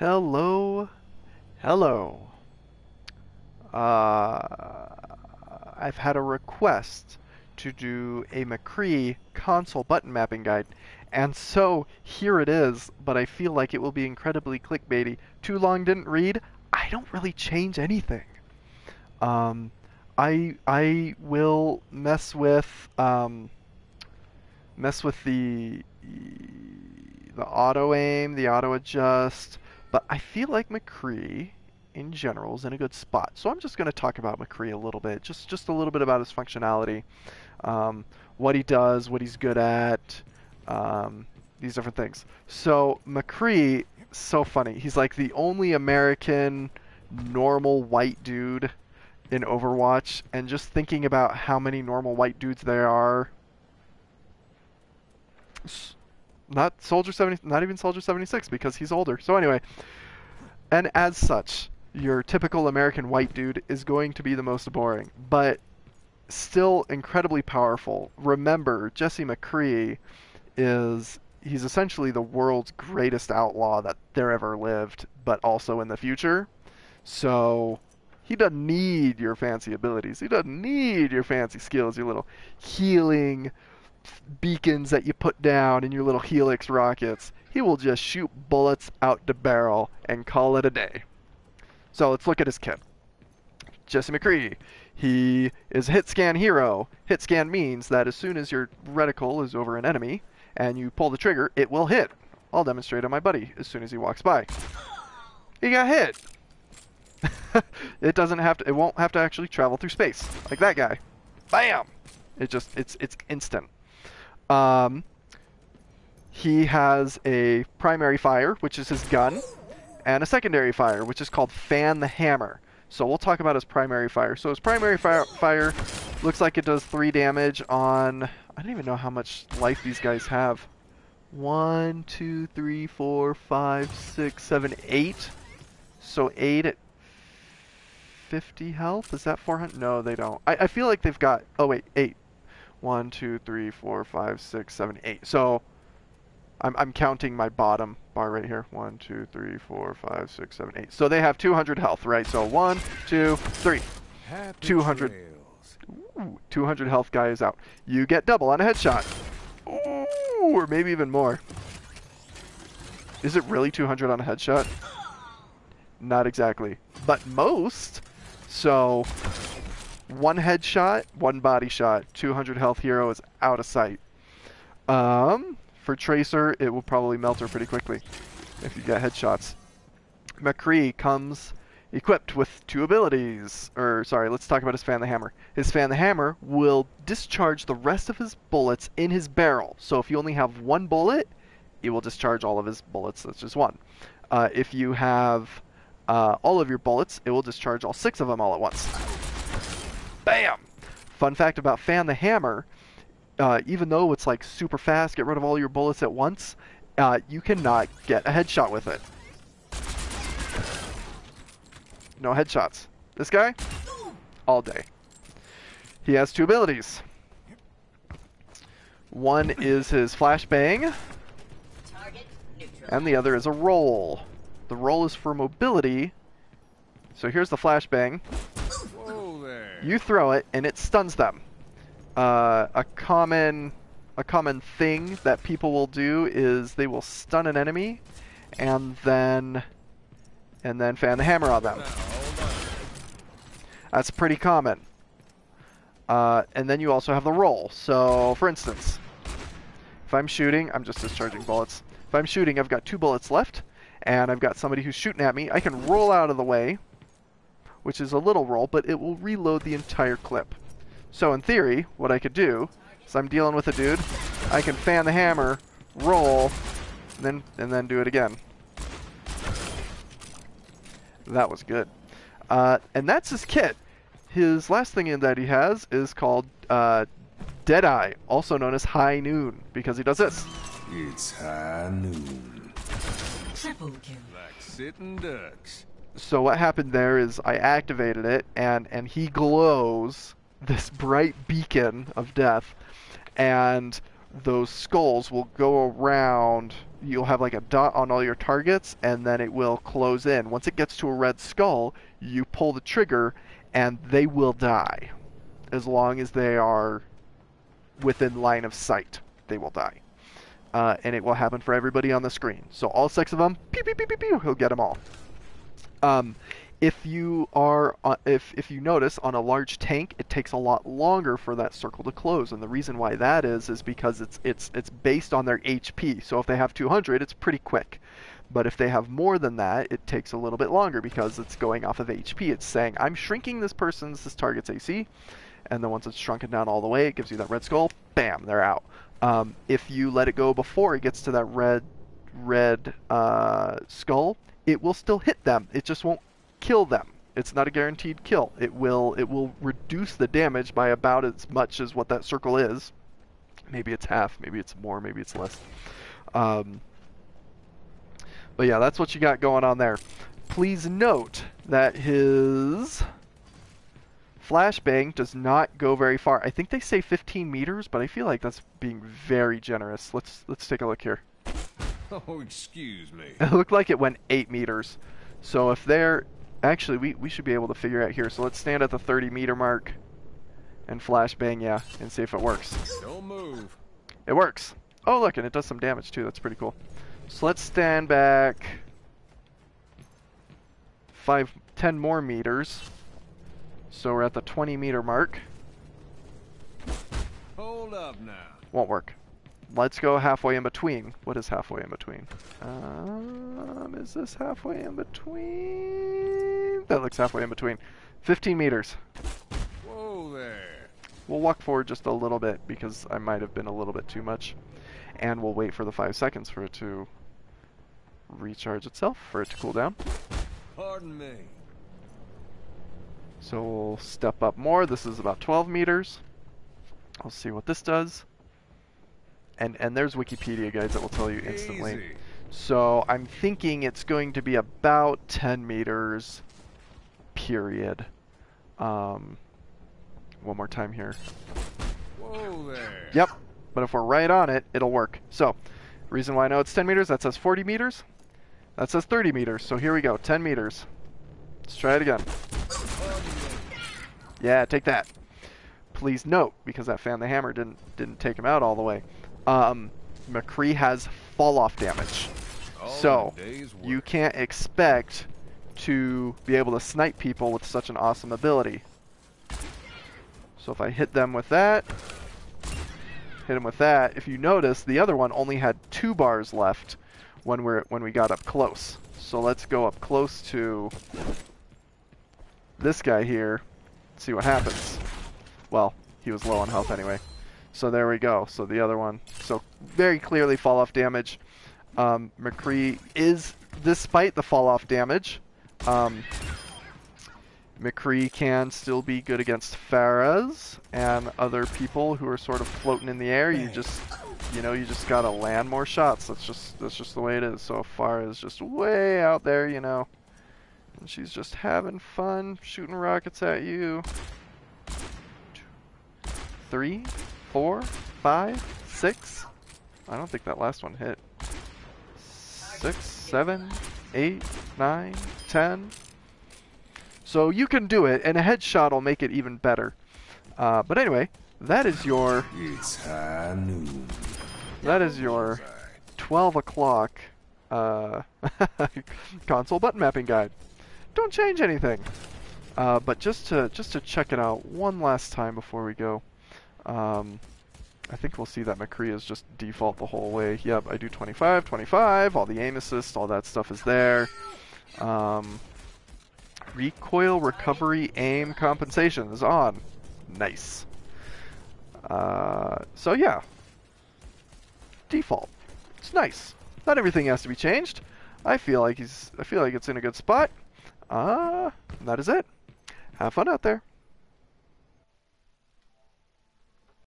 Hello, hello. I've had a request to do a McCree console button mapping guide, and so here it is, but I feel like it will be incredibly clickbaity. Too long didn't read. I don't really change anything. Um, I will mess with the auto aim, the auto adjust, but I feel like McCree in general is in a good spot. So I'm just going to talk about McCree a little bit, just a little bit about his functionality, what he does, what he's good at, these different things. So McCree, so funny. He's like the only American normal white dude in Overwatch, and just thinking about how many normal white dudes there are. Not Soldier 70, not even Soldier 76 because he's older. So anyway, and as such, your typical American white dude is going to be the most boring, but still incredibly powerful. Remember, Jesse McCree he's essentially the world's greatest outlaw that there ever lived, but also in the future. So he doesn't need your fancy abilities. He doesn't need your fancy skills, your little healing beacons that you put down in your little Helix rockets. He will just shoot bullets out the barrel and call it a day. So let's look at his kit. Jesse McCree. He is a hit scan hero. Hit scan means that as soon as your reticle is over an enemy and you pull the trigger, it will hit. I'll demonstrate on my buddy as soon as he walks by. He got hit. It won't have to actually travel through space like that guy. Bam! It's instant. He has a primary fire, which is his gun, and a secondary fire, which is called Fan the Hammer. So we'll talk about his primary fire. So his primary fire looks like it does 3 damage on... I don't even know how much life these guys have. 1, 2, 3, 4, 5, 6, 7, 8. So 8 at 50 health? Is that 400? No, they don't. I feel like they've got... Oh, wait, 8. 1, 2, 3, 4, 5, 6, 7, 8. So I'm counting my bottom bar right here. 1, 2, 3, 4, 5, 6, 7, 8. So they have 200 health, right? So 1, 2, 3. 200. Ooh, 200 health guy is out. You get double on a headshot. Ooh, or maybe even more. Is it really 200 on a headshot? Not exactly. But most. So 1 headshot, 1 body shot. 200 health hero is out of sight. For Tracer, it will probably melt her pretty quickly if you get headshots. McCree comes equipped with 2 abilities. Let's talk about his Fan the Hammer. His Fan the Hammer will discharge the rest of his bullets in his barrel. So if you only have 1 bullet, it will discharge all of his bullets. That's just 1. If you have all of your bullets, it will discharge all 6 of them all at once. Bam! Fun fact about Fan the Hammer, even though it's like super fast, get rid of all your bullets at once, you cannot get a headshot with it. No headshots. This guy? All day. He has 2 abilities. One is his flashbang, and the other is a roll. The roll is for mobility. So here's the flashbang. You throw it, and it stuns them. A common thing that people will do is they will stun an enemy, and then Fan the Hammer on them. That's pretty common. And then you also have the roll. So, for instance, if I'm shooting, I'm just discharging bullets. If I'm shooting, I've got 2 bullets left, and I've got somebody who's shooting at me. I can roll out of the way, which is a little roll, but it will reload the entire clip. So in theory, what I could do is I'm dealing with a dude, I can Fan the Hammer, roll, and then do it again. That was good. And that's his kit. His last thing that he has is called Deadeye, also known as High Noon, because he does this. It's high noon. Triple kill. Like sitting ducks. So what happened there is I activated it, and he glows this bright beacon of death, and those skulls will go around. You'll have like a dot on all your targets, and then it will close in. Once it gets to a red skull, you pull the trigger, and they will die. As long as they are within line of sight, they will die. And it will happen for everybody on the screen. So all 6 of them, pew, pew, pew, pew, pew, he'll get them all. If you notice on a large tank, it takes a lot longer for that circle to close, and the reason why that is because it's based on their HP. So if they have 200, it's pretty quick. But if they have more than that, it takes a little bit longer because it's going off of HP. It's saying, I'm shrinking this target's AC, and then once it's shrunken down all the way, it gives you that red skull. Bam, they're out. If you let it go before it gets to that red skull, it will still hit them. It just won't kill them. It's not a guaranteed kill. It will reduce the damage by about as much as what that circle is. Maybe it's half, maybe it's more, maybe it's less. But yeah, that's what you got going on there. Please note that his flashbang does not go very far. I think they say 15 meters, but I feel like that's being very generous. Let's take a look here. Oh, excuse me. It looked like it went 8 meters. So if they're... Actually, we should be able to figure out here. So let's stand at the 30-meter mark and flashbang, yeah, and see if it works. Don't move. It works. Oh, look, and it does some damage too. That's pretty cool. So let's stand back 10 more meters. So we're at the 20-meter mark. Hold up now. Won't work. Let's go halfway in between. What is halfway in between? Is this halfway in between? That looks halfway in between. 15 meters. Whoa there. We'll walk forward just a little bit because I might have been a little bit too much. And we'll wait for the 5 seconds for it to recharge itself, for it to cool down. Pardon me. So we'll step up more. This is about 12 meters. I'll see what this does. And there's Wikipedia guides that will tell you instantly. Easy. So I'm thinking it's going to be about 10 meters, period. One more time here. Whoa there. Yep, but if we're right on it, it'll work. So, reason why I know it's 10 meters, that says 40 meters. That says 30 meters, so here we go, 10 meters. Let's try it again. Yeah, take that. Please note, because that fan the hammer didn't take him out all the way. McCree has fall-off damage. So, you can't expect to be able to snipe people with such an awesome ability. So if I hit them with that, hit him with that, if you notice, the other one only had 2 bars left when we got up close. So let's go up close to this guy here, see what happens. Well, he was low on health anyway. So there we go. So the other one. So very clearly fall-off damage. McCree is, despite the fall-off damage, McCree can still be good against Pharahs and other people who are sort of floating in the air. You just gotta land more shots. That's just the way it is. So Pharah's just way out there, you know, and she's just having fun shooting rockets at you. 3, 4, 5, 6. I don't think that last one hit. 6, 7, 8, 9, 10. So you can do it, and a headshot will make it even better. But anyway, that is your... It's high noon. That is your 12 o'clock console button mapping guide. Don't change anything. But just to check it out one last time before we go. I think we'll see that McCree is just default the whole way. Yep, I do 25, 25, all the aim assist, all that stuff is there. Recoil, recovery, aim, compensation is on. Nice. So yeah. Default. It's nice. Not everything has to be changed. I feel like it's in a good spot. That is it. Have fun out there.